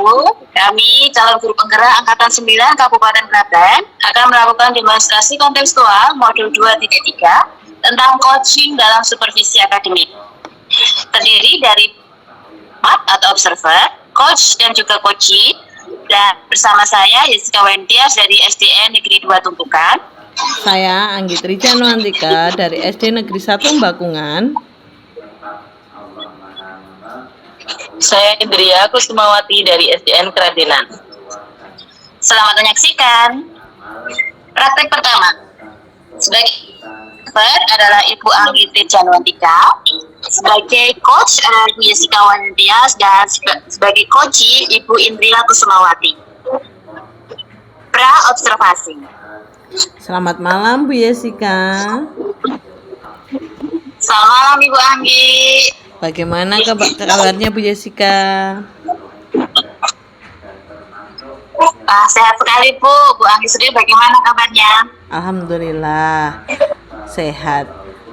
wabarakatuh. Kami calon guru penggerak Angkatan 9 Kabupaten Klaten akan melakukan demonstrasi kontekstual modul 2.3 tentang coaching dalam supervisi akademik. Terdiri dari mat atau observer, coach dan juga coachee. Dan bersama saya Jessica Wentias dari SDN Negeri 2 Tumpukan. Saya Anggitri Januantika dari SD Negeri 1 Bakungan. Saya Indria Kusumawati dari SDN Keradenan. Selamat menyaksikan. Praktek pertama. Sebagai observer adalah Ibu Anggitri Januantika. Sebagai coach adalah Ibu Jessica Wentias dan sebagai coachee Ibu Indria Kusumawati. Pra observasi. Selamat malam Bu Jessica. Selamat malam Ibu Anggi. Bagaimana kabarnya Bu Jessica? Sehat sekali Bu. Bu Anggi sendiri bagaimana kabarnya? Alhamdulillah sehat.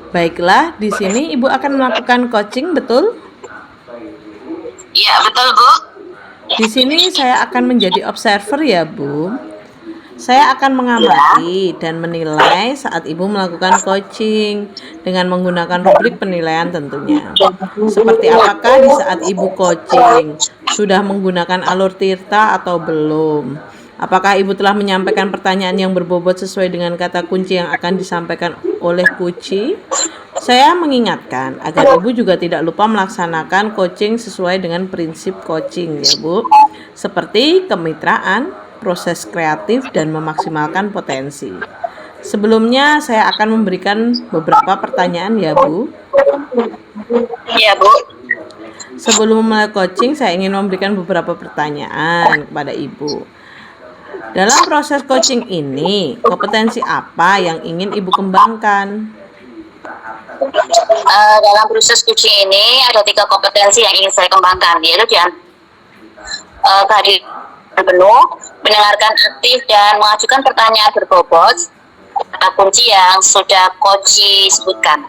Baiklah, di sini Ibu akan melakukan coaching, betul? Iya, betul Bu. Di sini saya akan menjadi observer ya Bu. Saya akan mengamati dan menilai saat Ibu melakukan coaching dengan menggunakan rubrik penilaian tentunya. Seperti apakah di saat Ibu coaching sudah menggunakan alur tirta atau belum? Apakah Ibu telah menyampaikan pertanyaan yang berbobot sesuai dengan kata kunci yang akan disampaikan oleh coachee? Saya mengingatkan agar Ibu juga tidak lupa melaksanakan coaching sesuai dengan prinsip coaching ya Bu. Seperti kemitraan, proses kreatif, dan memaksimalkan potensi. Sebelumnya saya akan memberikan beberapa pertanyaan ya Bu. Iya Bu. Sebelum memulai coaching, saya ingin memberikan beberapa pertanyaan kepada Ibu. Dalam proses coaching ini, kompetensi apa yang ingin Ibu kembangkan? Dalam proses coaching ini ada 3 kompetensi yang ingin saya kembangkan, yaitu kehadiran penuh, mendengarkan aktif, dan mengajukan pertanyaan berbobot, kata kunci yang sudah coachee sebutkan.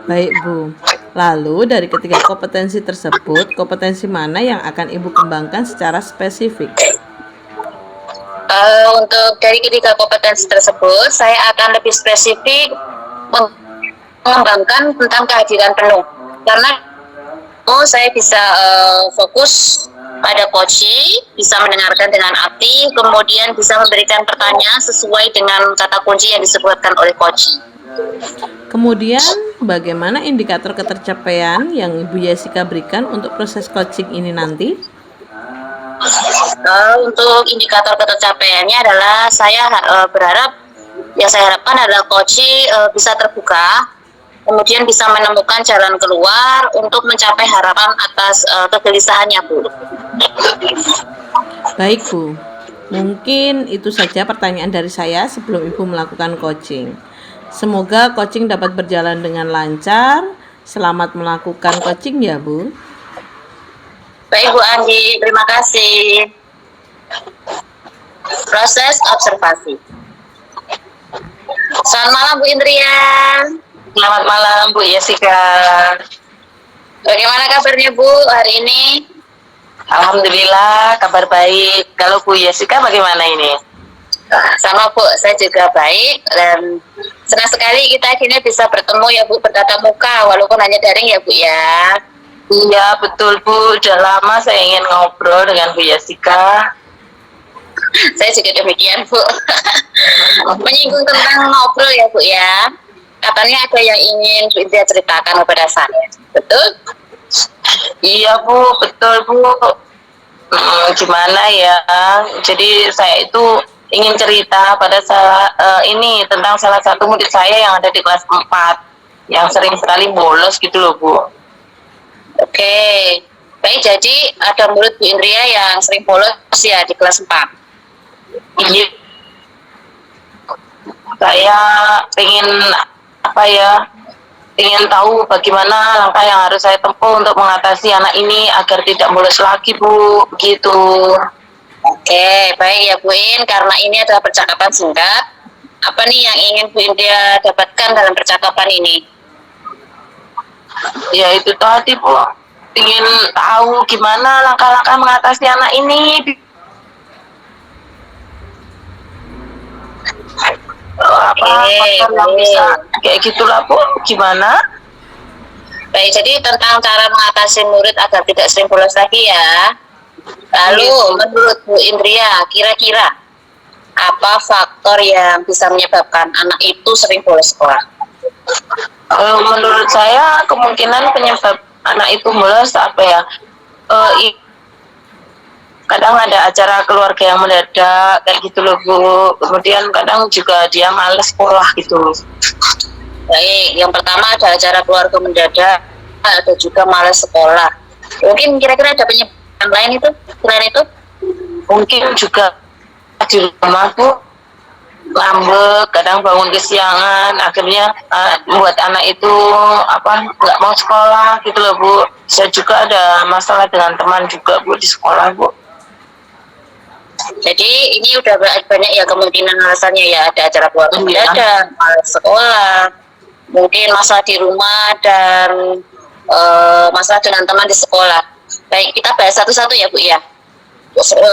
Baik Bu, lalu dari ketiga kompetensi tersebut, kompetensi mana yang akan Ibu kembangkan secara spesifik? Untuk dari ketiga kompetensi tersebut, saya akan lebih spesifik mengembangkan tentang kehadiran penuh, karena saya bisa fokus pada coachee, bisa mendengarkan dengan aktif, kemudian bisa memberikan pertanyaan sesuai dengan kata kunci yang disebutkan oleh coachee. Kemudian, bagaimana indikator ketercapaian yang Ibu Jessica berikan untuk proses coaching ini nanti? Untuk indikator ketercapaiannya adalah saya harapkan adalah coachee bisa terbuka, kemudian bisa menemukan jalan keluar untuk mencapai harapan atas kegelisahannya Bu. Baik Bu, mungkin itu saja pertanyaan dari saya sebelum Ibu melakukan coaching. Semoga coaching dapat berjalan dengan lancar. Selamat melakukan coaching ya Bu. Baik Bu Anggi, terima kasih. Proses observasi. Selamat malam Bu Indria. Selamat malam Bu Jessica. Bagaimana kabarnya Bu hari ini? Alhamdulillah kabar baik. Kalau Bu Jessica bagaimana ini? Sama Bu, saya juga baik dan senang sekali kita akhirnya bisa bertemu ya Bu, bertatap muka walaupun hanya daring ya Bu ya. Iya betul Bu, udah lama saya ingin ngobrol dengan Bu Jessica. Saya juga demikian Bu. Menyinggung tentang ngobrol ya Bu ya. Katanya ada yang ingin Bu Indria ceritakan kepada saya, betul? Iya Bu, betul Bu. Gimana ya? Jadi saya itu ingin cerita pada ini tentang salah satu murid saya yang ada di kelas 4 yang sering sekali bolos gitu loh Bu. Oke, baik, jadi ada murid Bu Indria yang sering bolos ya di kelas 4. Iya. Saya ingin tahu bagaimana langkah yang harus saya tempuh untuk mengatasi anak ini agar tidak bolos lagi Bu, begitu. Oke, baik ya Bu In, karena ini adalah percakapan singkat, apa nih yang ingin Bu Indria dapatkan dalam percakapan ini? Ya itu tadi Bu, ingin tahu gimana langkah-langkah mengatasi anak ini. Apa faktor yang bisa kayak gitulah Bu, gimana? Baik, jadi tentang cara mengatasi murid agar tidak sering bolos lagi ya. Lalu menurut Bu Indria, kira-kira apa faktor yang bisa menyebabkan anak itu sering bolos sekolah? Menurut saya kemungkinan penyebab anak itu bolos apa ya? Kadang ada acara keluarga yang mendadak kayak gitu loh Bu. Kemudian kadang juga dia males sekolah gitu. Baik, yang pertama ada acara keluarga mendadak, ada juga malas sekolah. Mungkin kira-kira ada penyebab yang lain itu, selain itu? Mungkin juga di rumah Bu ngambek, kadang bangun kesiangan, akhirnya buat anak itu nggak mau sekolah gitu loh Bu. Saya juga ada masalah dengan teman juga Bu di sekolah Bu. Jadi ini udah banyak ya kemungkinan alasannya ya, ada acara keluarga mendadak, malas sekolah, mungkin masalah di rumah dan masalah dengan teman di sekolah. Baik, kita bahas satu-satu ya Bu ya.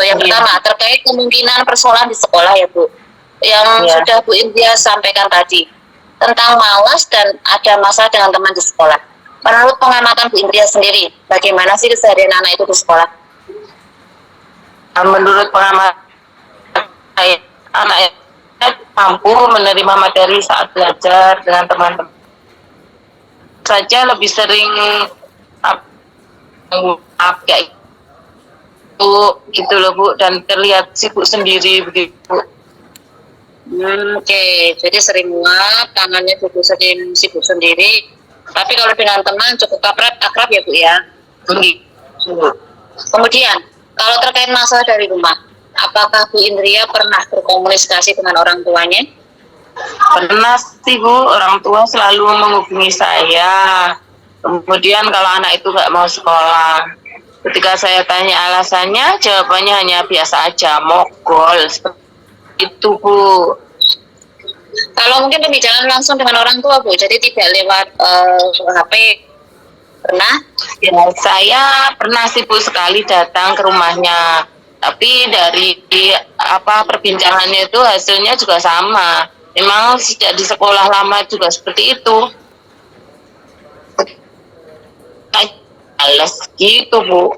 Yang pertama terkait kemungkinan persoalan di sekolah ya Bu, yang sudah Bu Indria sampaikan tadi tentang malas dan ada masalah dengan teman di sekolah. Menurut pengamatan Bu Indria sendiri, bagaimana sih keseharian anak itu di sekolah? Menurut pengamatan saya, anak mampu menerima materi saat belajar dengan teman-teman saja, lebih sering kayak itu gitu loh Bu, dan terlihat sibuk sendiri begitu. Oke, jadi sering nguap, tangannya juga sering sibuk sendiri. Tapi kalau dengan teman cukup akrab ya Bu ya. Kemudian, kalau terkait masalah dari rumah, apakah Bu Indria pernah berkomunikasi dengan orang tuanya? Pernah sih Bu, orang tua selalu menghubungi saya. Kemudian kalau anak itu nggak mau sekolah, ketika saya tanya alasannya, jawabannya hanya biasa aja, mogol. Seperti itu Bu. Kalau mungkin pembicaraan langsung dengan orang tua Bu, jadi tidak lewat HP, pernah? Ya, saya pernah sih Bu sekali datang ke rumahnya, tapi dari perbincangannya itu hasilnya juga sama. Memang sejak di sekolah lama juga seperti itu. Males gitu Bu.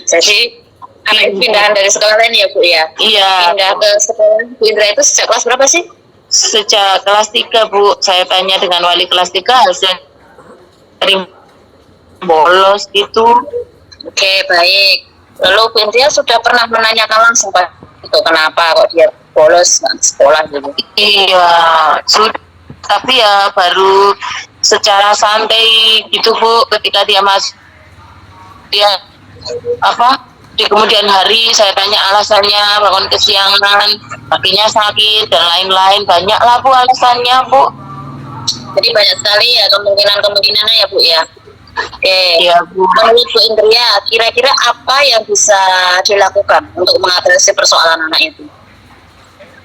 Jadi anak pindahan dari sekolah lain ya Bu ya? Iya. Pindah ke sekolah Bu Indra itu sejak kelas berapa sih? Sejak kelas 3 Bu. Saya tanya dengan wali kelas 3, hasilnya sering bolos gitu. Oke, baik. Lalu Bu Indria sudah pernah menanyakan langsung Pak, itu kenapa kok dia bolos sekolah gitu? Iya, tapi ya baru secara santai gitu Bu, ketika dia di kemudian hari saya tanya alasannya, bangun kesiangan, kakinya sakit dan lain-lain, banyak lah Bu alasannya Bu. Jadi banyak sekali ya kemungkinannya ya Bu ya. Oke, ya, Bu. Menurut Bu Indria, kira-kira apa yang bisa dilakukan untuk mengatasi persoalan anak itu?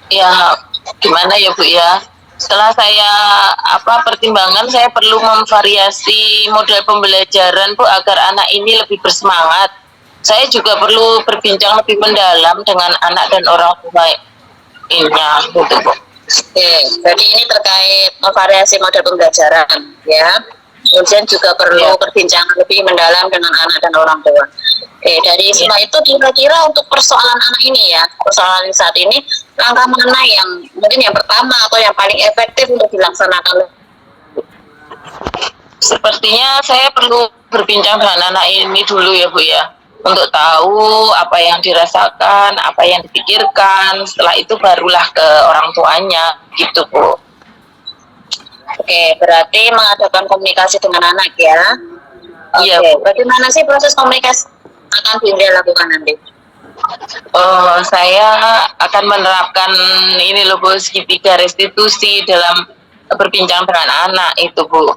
Ya, gimana ya Bu ya? Setelah saya pertimbangan, saya perlu memvariasi model pembelajaran Bu agar anak ini lebih bersemangat. Saya juga perlu berbincang lebih mendalam dengan anak dan orang tuanya gitu Bu. Oke, jadi ini terkait variasi model pembelajaran ya. Kemudian juga perlu perbincangan lebih mendalam dengan anak dan orang tua. Oke, dari semua itu kira-kira untuk persoalan anak ini ya, persoalan saat ini, langkah mana yang mungkin yang pertama atau yang paling efektif untuk dilaksanakan? Sepertinya saya perlu berbincang dengan anak ini dulu ya Bu ya, untuk tahu apa yang dirasakan, apa yang dipikirkan. Setelah itu barulah ke orang tuanya gitu Bu. Oke, berarti mengadakan komunikasi dengan anak ya. Oke, Iya, bagaimana sih proses komunikasi akan Bu Indria lakukan nanti? Saya akan menerapkan ini loh Bu, segitiga restitusi dalam berbincang dengan anak itu Bu.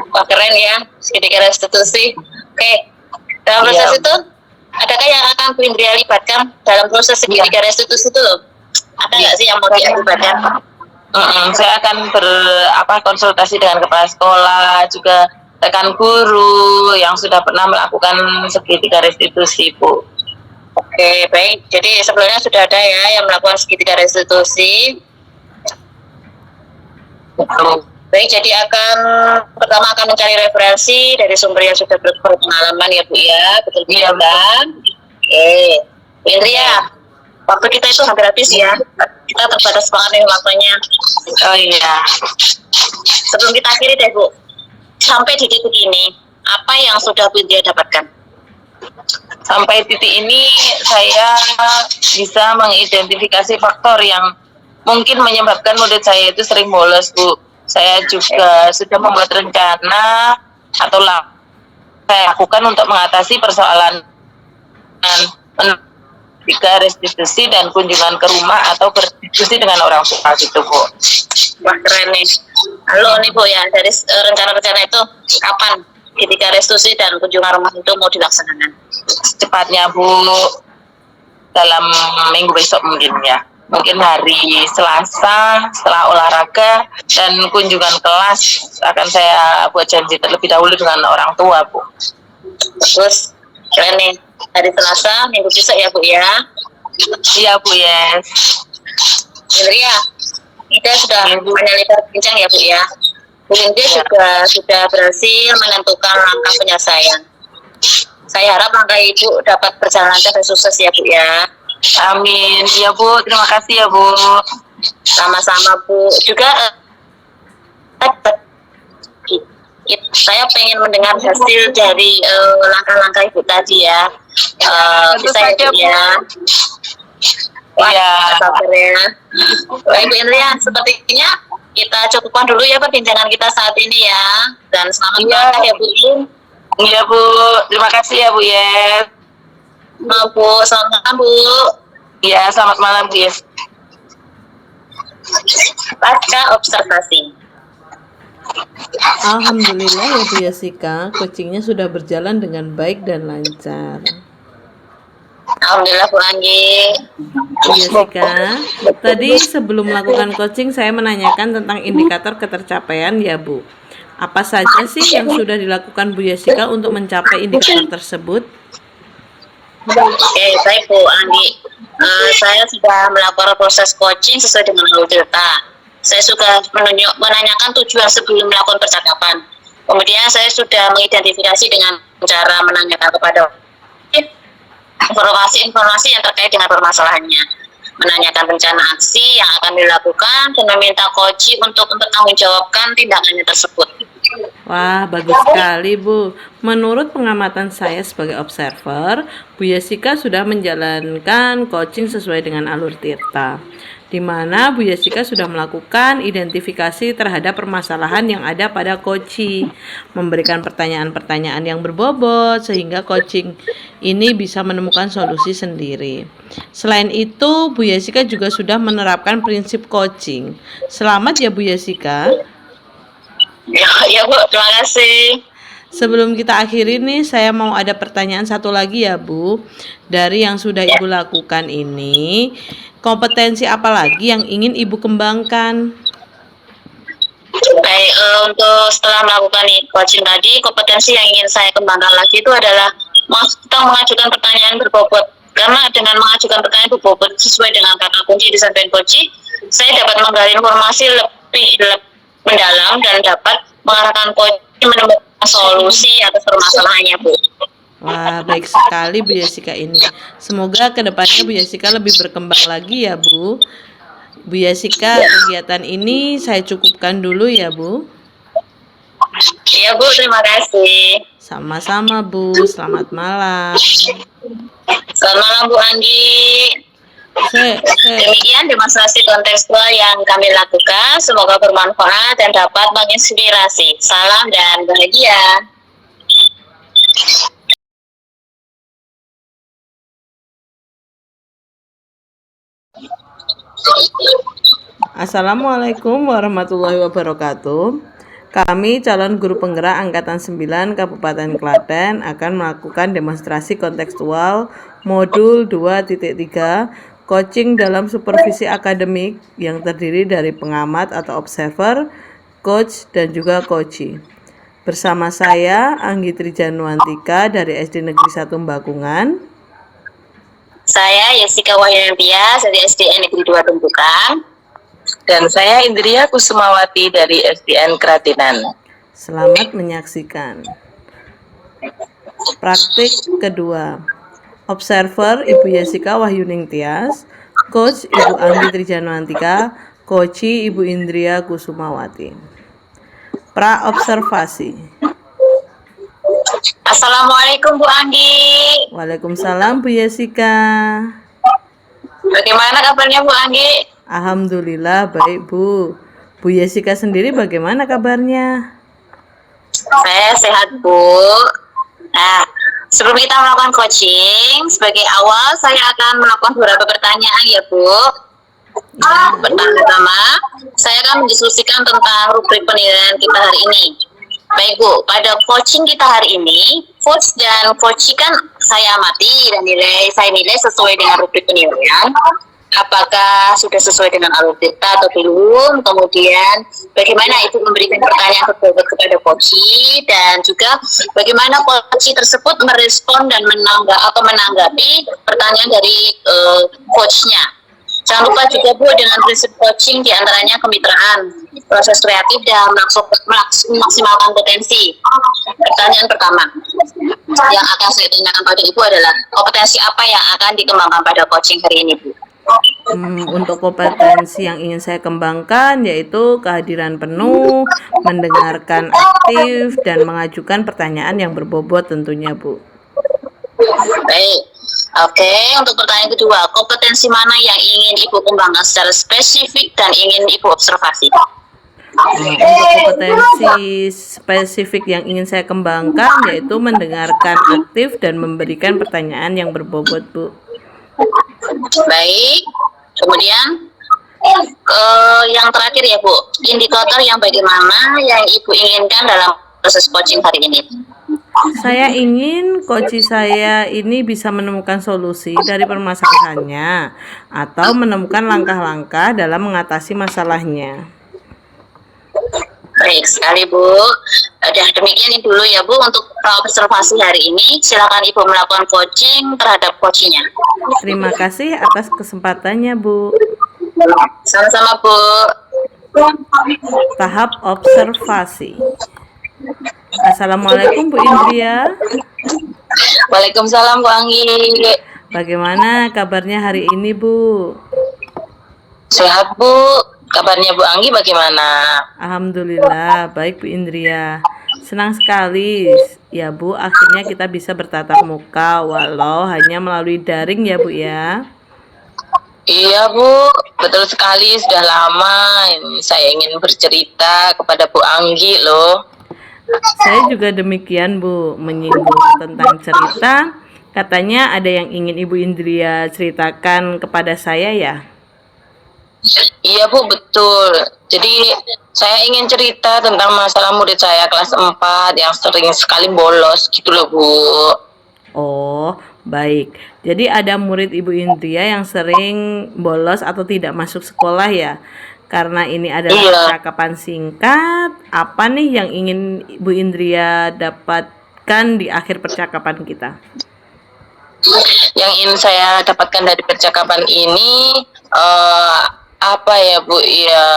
Wah, keren ya, segitiga restitusi. Oke, dalam proses itu, adakah yang akan Bu Indria libatkan dalam proses segitiga restitusi itu loh? Ada nggak sih yang mau dilibatkan? Saya akan konsultasi dengan kepala sekolah, juga rekan guru yang sudah pernah melakukan segitiga restitusi, Bu. Oke, baik. Jadi sebelumnya sudah ada ya yang melakukan segitiga restitusi. Baik, jadi pertama akan mencari referensi dari sumber yang sudah berpengalaman ya Bu ya, betul Iya, kan? Oke, Bu Indria, waktu kita itu hampir habis ya, kita terbatas banget nih waktunya. Oh iya. Sebelum kita akhiri deh Bu, sampai di titik ini, apa yang sudah Bu Indria dapatkan? Sampai titik ini saya bisa mengidentifikasi faktor yang mungkin menyebabkan murid saya itu sering bolos, Bu. Saya juga sudah membuat rencana atau saya lakukan untuk mengatasi persoalan ketika restitusi dan kunjungan ke rumah atau berdiskusi dengan orang tua gitu, Bu. Wah, keren nih. Halo nih Bu ya, dari rencana-rencana itu kapan ketika restitusi dan kunjungan rumah itu mau dilaksanakan? Secepatnya, Bu, dalam minggu besok mungkin ya. Mungkin hari Selasa setelah olahraga dan kunjungan kelas akan saya buat janji terlebih dahulu dengan orang tua, Bu. Terus keren nih, hari Selasa minggu besok ya Bu ya. Iya, Bu, yes. Indria, kita sudah banyak lebar bincang ya Bu ya. Bu Indria juga sudah berhasil menentukan langkah penyelesaian. Saya harap langkah Ibu dapat berjalan lancar dan sukses ya Bu ya. Amin. Iya, Bu, terima kasih ya, Bu. Sama-sama Bu. Juga saya pengen mendengar hasil dari langkah-langkah Ibu tadi ya. Bisa ya Bu ya. Iya. Sabar ya. Baik Bu Indria, sepertinya kita cukupkan dulu ya perbincangan kita saat ini ya. Dan selamat malam ya Bu. Iya, Bu. Terima kasih ya, Bu, ya. Mau Bu, selamat malam Bu. Iya, selamat malam, Bu, yes. Pasca observasi. Alhamdulillah ya Bu Yasika, coachingnya sudah berjalan dengan baik dan lancar. Alhamdulillah Bu Anggi. Bu Yasika, tadi sebelum melakukan coaching saya menanyakan tentang indikator ketercapaian ya Bu. Apa saja sih yang sudah dilakukan Bu Yasika untuk mencapai indikator tersebut? Oke, baik Bu Anggi. Saya sudah melakukan proses coaching sesuai dengan alur delta. Saya sudah menanyakan tujuan sebelum melakukan percakapan. Kemudian saya sudah mengidentifikasi dengan cara menanyakan kepada informasi-informasi yang terkait dengan permasalahannya, menanyakan rencana aksi yang akan dilakukan, dan meminta coach untuk mempertanggungjawabkan tindakannya tersebut. Wah, bagus sekali Bu. Menurut pengamatan saya sebagai observer, Bu Yasika sudah menjalankan coaching sesuai dengan alur Tirta, di mana Bu Yasika sudah melakukan identifikasi terhadap permasalahan yang ada pada coaching, memberikan pertanyaan-pertanyaan yang berbobot sehingga coaching ini bisa menemukan solusi sendiri. Selain itu, Bu Yasika juga sudah menerapkan prinsip coaching. Selamat ya Bu Yasika. Ya Bu, terima kasih. Sebelum kita akhiri nih, saya mau ada pertanyaan satu lagi ya Bu. Dari yang sudah Ibu lakukan ini, kompetensi apa lagi yang ingin Ibu kembangkan? Baik, untuk setelah melakukan coaching tadi, kompetensi yang ingin saya kembangkan lagi itu adalah kita mengajukan pertanyaan berbobot. Karena dengan mengajukan pertanyaan berbobot sesuai dengan kata kunci disampaikan coaching, saya dapat menggali informasi lebih mendalam dan dapat mengarahkan coaching menemukan solusi atas permasalahannya Bu. Wah, baik sekali Bu Yasika ini. Semoga kedepannya Bu Yasika lebih berkembang lagi ya Bu. Bu Yasika, kegiatan ini saya cukupkan dulu ya Bu. Iya Bu, terima kasih. Sama-sama Bu, selamat malam. Selamat malam Bu Anggi. Demikian demonstrasi kontekstual yang kami lakukan. Semoga bermanfaat dan dapat menginspirasi. Salam dan bahagia. Assalamualaikum warahmatullahi wabarakatuh. Kami calon guru penggerak Angkatan 9 Kabupaten Klaten akan melakukan demonstrasi kontekstual modul 2.3 coaching dalam supervisi akademik yang terdiri dari pengamat atau observer, coach, dan juga coachee. Bersama saya Anggi Trijanuantika dari SD Negeri 1 Bakungan. Saya Yesika Wahyuntia dari SDN Negeri 2 Tumpukan. Dan saya Indria Kusumawati dari SDN Keratinan. Selamat menyaksikan. Praktik kedua. Observer Ibu Yesika Wahyuningtyas, Coach Ibu Anggi Trijanuantika, Coachi Ibu Indria Kusumawati. Pra-observasi. Assalamualaikum Bu Anggi. Waalaikumsalam Bu Yesika. Bagaimana kabarnya Bu Anggi? Alhamdulillah baik Bu. Bu Yesika sendiri bagaimana kabarnya? Saya sehat Bu. Nah, sebelum kita melakukan coaching, sebagai awal saya akan melakukan beberapa pertanyaan ya Bu. Pertama, saya akan mendiskusikan tentang rubrik penilaian kita hari ini. Baik Bu, pada coaching kita hari ini, coach dan coachee kan saya amati dan saya nilai sesuai dengan rubrik penilaian. Apakah sudah sesuai dengan alur kita atau belum? Kemudian bagaimana Ibu memberikan pertanyaan kepada coachee, dan juga bagaimana coachee tersebut merespon dan menanggapi pertanyaan dari coachnya. Jangan lupa juga Bu, dengan prinsip coaching diantaranya kemitraan, proses kreatif, dan memaksimalkan potensi. Pertanyaan pertama yang akan saya tanyakan pada Ibu adalah kompetensi apa yang akan dikembangkan pada coaching hari ini Bu? Untuk kompetensi yang ingin saya kembangkan yaitu kehadiran penuh, mendengarkan aktif, dan mengajukan pertanyaan yang berbobot tentunya Bu. Baik, oke. Untuk pertanyaan kedua, kompetensi mana yang ingin Ibu kembangkan secara spesifik dan ingin Ibu observasi? Untuk kompetensi spesifik yang ingin saya kembangkan yaitu mendengarkan aktif dan memberikan pertanyaan yang berbobot Bu. Baik, kemudian yang terakhir ya Bu, indikator yang bagaimana yang Ibu inginkan dalam proses coaching hari ini? Saya ingin coach saya ini bisa menemukan solusi dari permasalahannya atau menemukan langkah-langkah dalam mengatasi masalahnya. Baik sekali Bu. Udah demikian dulu ya Bu untuk observasi hari ini. Silakan Ibu melakukan coaching terhadap coachingnya. Terima kasih atas kesempatannya Bu. Sama-sama Bu. Tahap observasi. Assalamualaikum Bu Indria. Waalaikumsalam Bu Anggi. Bagaimana kabarnya hari ini Bu? Sehat Bu. Kabarnya Bu Anggi bagaimana? Alhamdulillah baik Bu Indria. Senang sekali ya Bu, akhirnya kita bisa bertatap muka walau hanya melalui daring ya Bu ya. Iya Bu, betul sekali, sudah lama ini saya ingin bercerita kepada Bu Anggi loh. Saya juga demikian Bu, menyinggung tentang cerita. Katanya ada yang ingin Ibu Indria ceritakan kepada saya ya? Iya Bu, betul. Jadi saya ingin cerita tentang masalah murid saya kelas 4 yang sering sekali bolos gitu loh Bu. Oh, baik. Jadi ada murid Ibu Indria yang sering bolos atau tidak masuk sekolah ya? Karena ini adalah percakapan singkat, apa nih yang ingin Ibu Indria dapatkan di akhir percakapan kita? Yang ingin saya dapatkan dari percakapan ini apa ya Bu ya,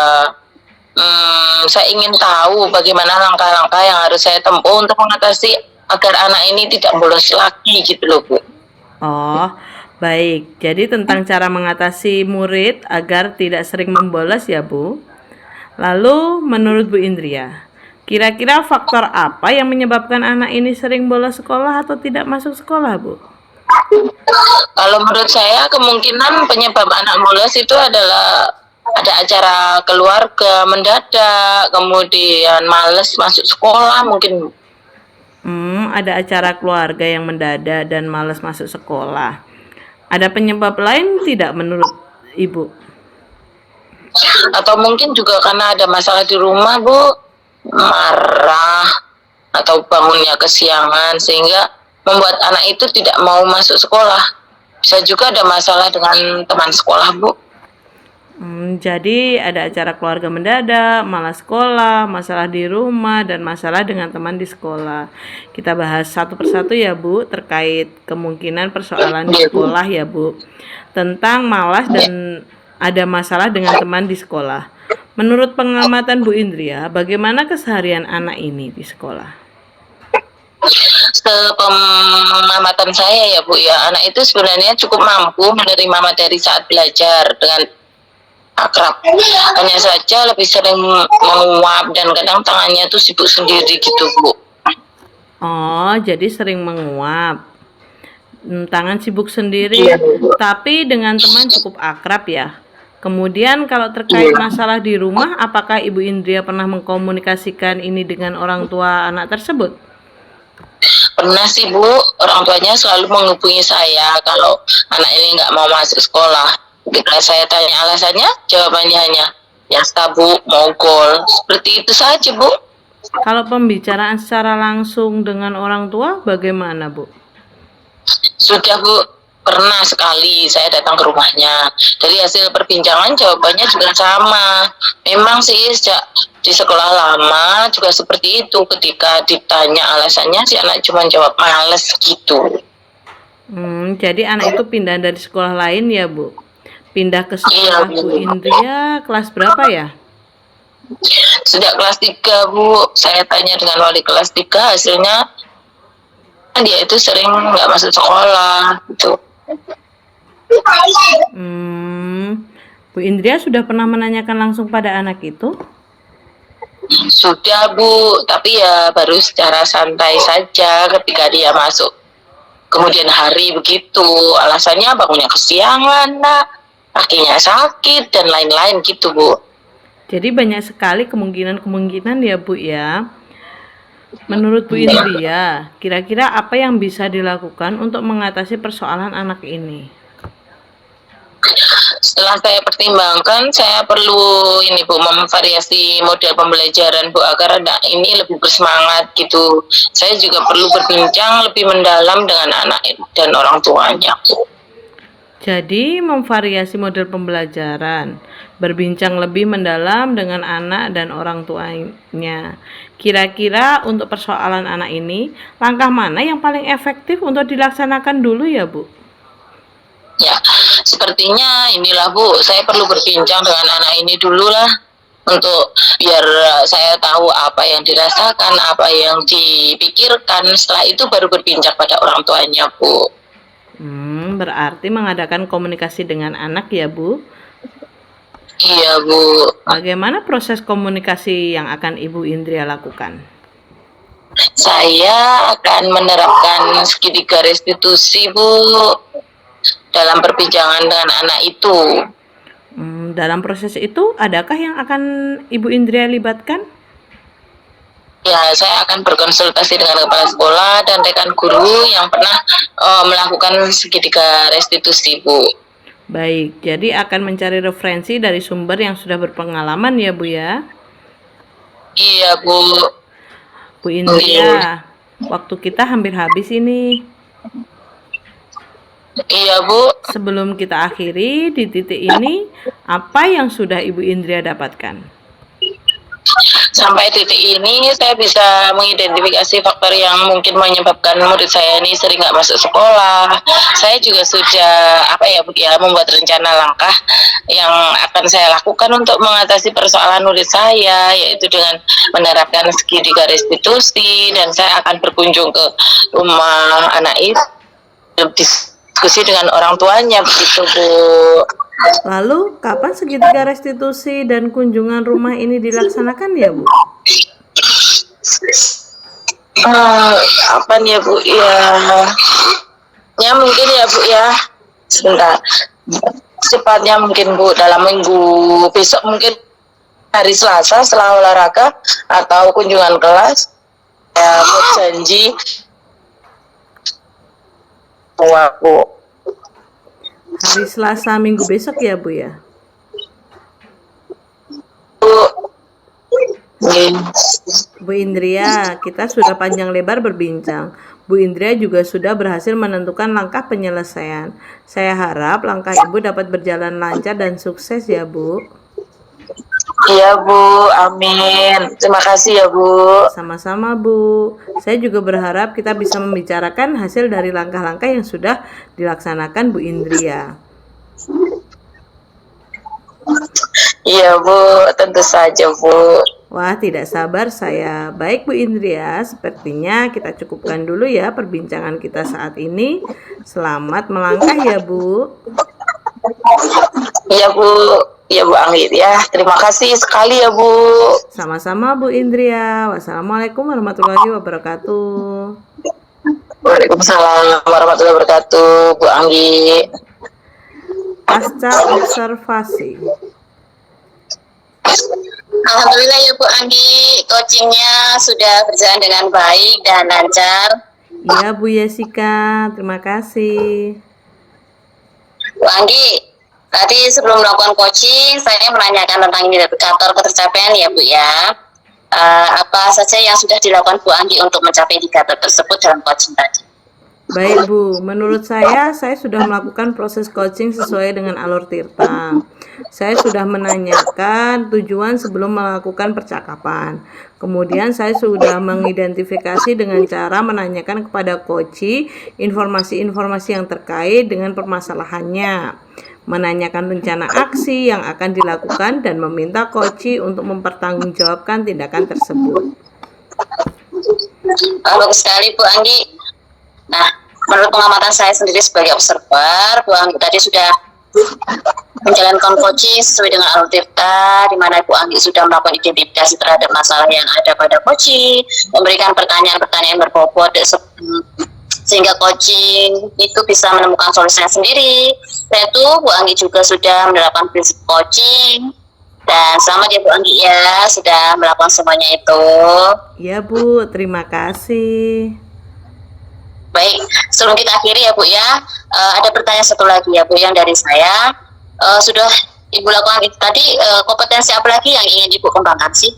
saya ingin tahu bagaimana langkah-langkah yang harus saya tempuh untuk mengatasi agar anak ini tidak bolos lagi gitu loh Bu. Oh, baik. Jadi tentang cara mengatasi murid agar tidak sering membolos ya Bu. Lalu menurut Bu Indria, kira-kira faktor apa yang menyebabkan anak ini sering bolos sekolah atau tidak masuk sekolah Bu? Kalau menurut saya kemungkinan penyebab anak bolos itu adalah ada acara keluarga mendadak, kemudian males masuk sekolah mungkin. Ada acara keluarga yang mendadak dan malas masuk sekolah. Ada penyebab lain tidak menurut Ibu? Atau mungkin juga karena ada masalah di rumah Bu, marah atau bangunnya kesiangan sehingga membuat anak itu tidak mau masuk sekolah. Bisa juga ada masalah dengan teman sekolah Bu. Jadi ada acara keluarga mendadak, malah sekolah, masalah di rumah, dan masalah dengan teman di sekolah. Kita bahas satu persatu ya Bu, terkait kemungkinan persoalan di Iya, Bu. sekolah ya Bu. Tentang malas dan ada masalah dengan teman di sekolah. Menurut pengamatan Bu Indria, bagaimana keseharian anak ini di sekolah? Sepengamatan saya ya Bu ya, anak itu sebenarnya cukup mampu menerima materi saat belajar dengan akrab. Hanya saja lebih sering menguap dan kadang tangannya tuh sibuk sendiri gitu Bu. Oh, jadi sering menguap. Tangan sibuk Iya sendiri, Bu. tapi dengan teman cukup akrab ya. Kemudian kalau terkait Iya. masalah di rumah, apakah Ibu Indria pernah mengkomunikasikan ini dengan orang tua anak tersebut? Pernah sih Bu, orang tuanya selalu menghubungi saya kalau anak ini nggak mau masuk sekolah. Ketika saya tanya alasannya, jawabannya hanya, ya Bu, mogol. Seperti itu saja Bu. Kalau pembicaraan secara langsung dengan orang tua, bagaimana Bu? Sudah Bu, pernah sekali saya datang ke rumahnya. Dari hasil perbincangan jawabannya juga sama. Memang sih sejak di sekolah lama juga seperti itu. Ketika ditanya alasannya si anak cuma jawab males gitu. Jadi anak itu pindah dari sekolah lain ya Bu? Pindah ke Iya sekolah Bu Bu. Indria kelas berapa ya? Sejak kelas 3 Bu, saya tanya dengan wali kelas 3, hasilnya dia itu sering nggak masuk sekolah gitu. Bu Indria sudah pernah menanyakan langsung pada anak itu? Sudah Bu, tapi ya baru secara santai saja ketika dia masuk kemudian hari begitu. Alasannya bangunnya kesiangan nak, kakinya sakit dan lain-lain gitu Bu. Jadi banyak sekali kemungkinan-kemungkinan ya Bu ya. Menurut Bu Indria, kira-kira apa yang bisa dilakukan untuk mengatasi persoalan anak ini? Setelah saya pertimbangkan, saya perlu ini Bu, memvariasi model pembelajaran Bu agar anak ini lebih bersemangat gitu. Saya juga perlu berbincang lebih mendalam dengan anak dan orang tuanya Bu. Jadi memvariasi model pembelajaran, berbincang lebih mendalam dengan anak dan orang tuanya. Kira-kira untuk persoalan anak ini, langkah mana yang paling efektif untuk dilaksanakan dulu ya Bu? Ya, sepertinya inilah Bu, saya perlu berbincang dengan anak ini dulu lah untuk biar saya tahu apa yang dirasakan, apa yang dipikirkan. Setelah itu baru berbincang pada orang tuanya Bu. Berarti mengadakan komunikasi dengan anak ya Bu? Iya Bu. Bagaimana proses komunikasi yang akan Ibu Indria lakukan? Saya akan menerapkan segitiga restitusi Bu dalam perbincangan dengan anak itu. Dalam proses itu, adakah yang akan Ibu Indria libatkan? Ya, saya akan berkonsultasi dengan kepala sekolah dan rekan guru yang pernah melakukan segitiga restitusi Bu. Baik, jadi akan mencari referensi dari sumber yang sudah berpengalaman ya Bu ya? Iya Bu. Bu Indria, waktu kita hampir habis ini. Iya Bu. Sebelum kita akhiri di titik ini, apa yang sudah Ibu Indria dapatkan? Sampai titik ini saya bisa mengidentifikasi faktor yang mungkin menyebabkan murid saya ini sering nggak masuk sekolah. Saya juga sudah membuat rencana langkah yang akan saya lakukan untuk mengatasi persoalan murid saya, yaitu dengan menerapkan segitiga restitusi, dan saya akan berkunjung ke rumah anak itu, diskusi dengan orang tuanya begitu Bu. Lalu, kapan segitiga restitusi dan kunjungan rumah ini dilaksanakan ya Bu? Apa nih ya Bu ya mungkin ya Bu ya, sebentar, cepatnya mungkin Bu dalam minggu besok, mungkin hari Selasa setelah olahraga atau kunjungan kelas. Ya Bu, janji Bu. Hari Selasa minggu besok ya Bu ya? Bu Indria, kita sudah panjang lebar berbincang. Bu Bu Indria juga sudah berhasil menentukan langkah penyelesaian. Saya harap langkah Ibu dapat berjalan lancar dan sukses ya, Bu. Iya Bu, amin. Terima kasih ya Bu. Sama-sama, Bu. Saya juga berharap kita bisa membicarakan hasil dari langkah-langkah yang sudah dilaksanakan Bu Indria. Iya Bu, tentu saja Bu. Wah, tidak sabar saya. Baik Bu Indria, sepertinya kita cukupkan dulu ya perbincangan kita saat ini. Selamat melangkah ya Bu. Iya Bu, iya Bu Anggi ya. Terima kasih sekali ya Bu. Sama-sama Bu Indria. Wassalamualaikum warahmatullahi wabarakatuh. Waalaikumsalam warahmatullahi wabarakatuh Bu Anggi. Pasca observasi. Alhamdulillah ya Bu Anggi, coachingnya sudah berjalan dengan baik dan lancar. Iya Bu Yesika, terima kasih. Bu Anggi, tadi sebelum melakukan coaching, saya menanyakan tentang indikator ketercapaian ya Bu ya. Apa saja yang sudah dilakukan Bu Anggi untuk mencapai indikator tersebut dalam coaching tadi? Baik Bu, menurut saya sudah melakukan proses coaching sesuai dengan alur Tirta. Saya sudah menanyakan tujuan sebelum melakukan percakapan. Kemudian saya sudah mengidentifikasi dengan cara menanyakan kepada coach informasi-informasi yang terkait dengan permasalahannya. Menanyakan rencana aksi yang akan dilakukan dan meminta coach untuk mempertanggungjawabkan tindakan tersebut. Bagus sekali Bu Anggi. Nah, menurut pengamatan saya sendiri sebagai observer, Bu Anggi tadi sudah menjalankan coaching sesuai dengan alur Tirta, di mana Bu Anggi sudah melakukan identifikasi terhadap masalah yang ada pada coaching, memberikan pertanyaan-pertanyaan berbobot sehingga coaching itu bisa menemukan solusinya sendiri. Dan itu Bu Anggi juga sudah menerapkan prinsip coaching. Dan selamat ya Bu Anggi ya, sudah melakukan semuanya itu. Ya Bu, terima kasih. Baik, sebelum kita akhiri ya Bu ya, ada pertanyaan satu lagi ya Bu yang dari saya. Sudah Ibu lakukan itu tadi, kompetensi apa lagi yang ingin Ibu kembangkan sih?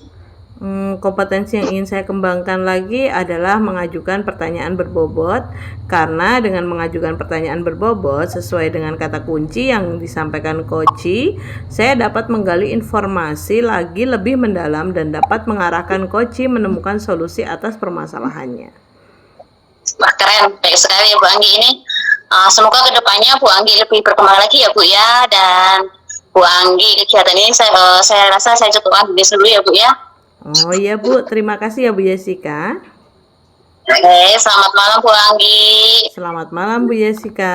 Kompetensi yang ingin saya kembangkan lagi adalah mengajukan pertanyaan berbobot, karena dengan mengajukan pertanyaan berbobot sesuai dengan kata kunci yang disampaikan coach, saya dapat menggali informasi lagi lebih mendalam dan dapat mengarahkan coach menemukan solusi atas permasalahannya. Wah keren, baik sekali ya Bu Anggi ini. Semoga kedepannya Bu Anggi lebih berkembang lagi ya Bu ya. Dan Bu Anggi kegiatan ini saya rasa saya cukupkan dulu ya Bu ya. Oh iya Bu, terima kasih ya Bu Yesika. Oke, selamat malam Bu Anggi. Selamat malam Bu Yesika.